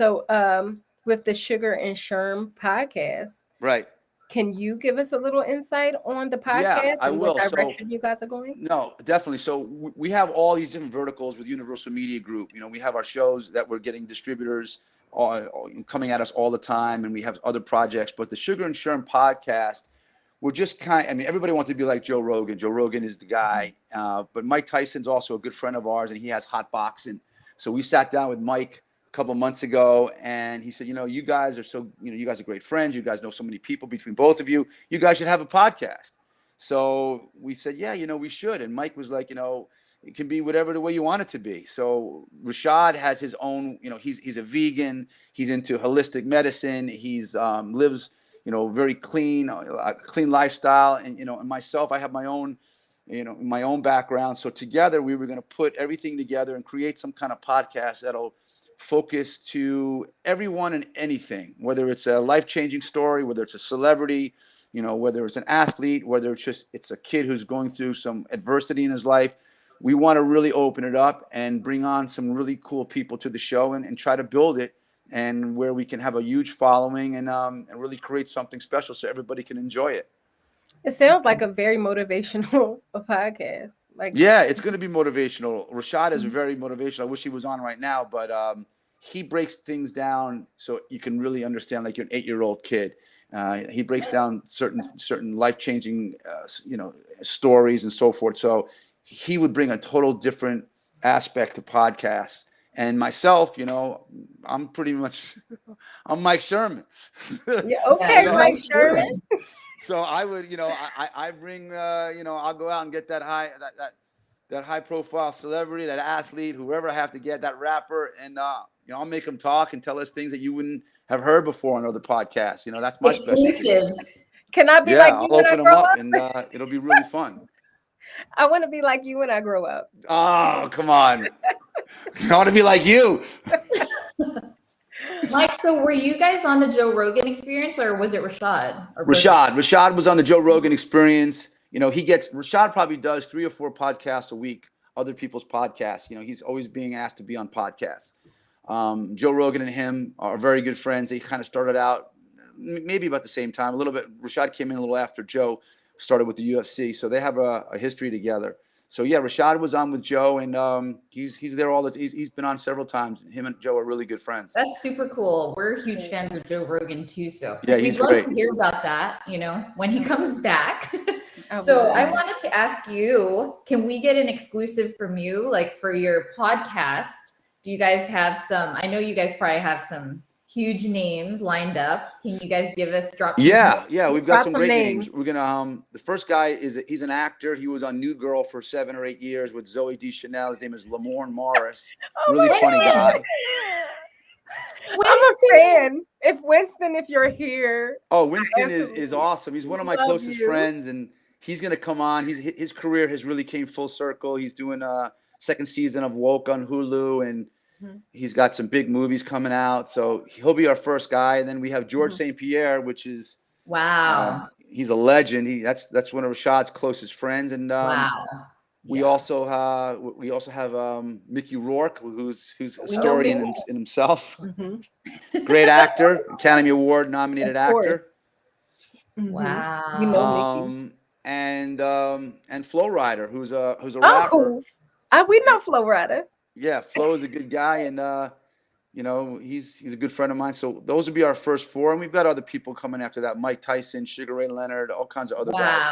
So, with the Sugar and Sherm podcast, Right. can you give us a little insight on the Yeah, podcast I and what will. So direction you guys are going? no, definitely. So we have all these different verticals with Universal Media Group. We have our shows that we're getting distributors coming at us all the time, and we have other projects. But the Sugar and Sherm podcast, we're just I mean, everybody wants to be like Joe Rogan. Joe Rogan is the guy. But Mike Tyson's also a good friend of ours, and he has Hot Boxing. So we sat down with Mike a couple of months ago, and he said, you guys are so, you guys are great friends. You guys know so many people between both of you. You guys should have a podcast. So we said, yeah, we should. And Mike was like, it can be whatever the way you want it to be. So Rashad has his own, he's a vegan. He's into holistic medicine. He's lives, very clean lifestyle. And myself, I have my own, my own background. So together we were going to put everything together and create some kind of podcast that'll focus to everyone and anything, whether it's a life-changing story, whether it's a celebrity, whether it's an athlete, whether it's a kid who's going through some adversity in his life. We want to really open it up and bring on some really cool people to the show and try to build it, and where we can have a huge following and really create something special so everybody can enjoy it. It sounds like a very motivational podcast. Like, yeah, it's going to be motivational. Rashad is very motivational. I wish he was on right now, but he breaks things down so you can really understand, like you're an 8-year-old kid. He breaks down certain life-changing, stories and so forth. So he would bring a total different aspect to podcasts. And myself, I'm pretty much, I'm Mike Sherman. yeah, okay, So- Mike Sherman. So I would, I bring, I'll go out and get that high profile celebrity, that athlete, whoever I have to get, that rapper, and I'll make them talk and tell us things that you wouldn't have heard before on other podcasts. That's my specialty. Exclusives. Can I be Yeah, like you I'll when I open them grow up, up? and it'll be really fun. I want to be like you when I grow up. Oh, come on! I want to be like you. Mike, so were you guys on the Joe Rogan Experience, or was it Rashad? Rashad was on the Joe Rogan Experience. Rashad probably does 3 or 4 podcasts a week, other people's podcasts. He's always being asked to be on podcasts. Joe Rogan and him are very good friends. They kind of started out maybe about the same time, a little bit. Rashad came in a little after Joe started with the UFC, so they have a history together. So yeah, Rashad was on with Joe, and he's there all the. He's been on several times. Him and Joe are really good friends. That's super cool. We're huge fans of Joe Rogan too, so Yeah, we'd he's love great. to hear about that. When he comes back. I So will. I wanted to ask you, can we get an exclusive from you, like for your podcast? Do you guys have some? I know you guys probably have some huge names lined up. Can you guys drop some Yeah, names? we've got Drop some some great names. names. We're gonna the first guy he's an actor. He was on New Girl for 7 or 8 years with Zoe Deschanel. His name is Lamorne Morris. Oh Really my funny God. guy. I'm a fan. If you're here, Oh, Winston Absolutely. is awesome. He's one of my Love closest you. friends, and he's gonna come on. His career has really came full circle. He's doing a second season of Woke on Hulu, and he's got some big movies coming out. So he'll be our first guy. And then we have George St-Pierre, which is Wow. he's a legend. That's one of Rashad's closest friends, and Wow. we Yeah. also have Mickey Rourke, who's a We know story in Mickey. himself. Mhm. Great actor, Academy Award nominated Of actor. course. Mhm. Wow. We know Mickey. And Flo Rida, who's a rapper. Oh, we know Flo Rida. Yeah, Flo is a good guy, and he's a good friend of mine. So those would be our first 4, and we've got other people coming after that: Mike Tyson, Sugar Ray Leonard, all kinds of other guys. Wow.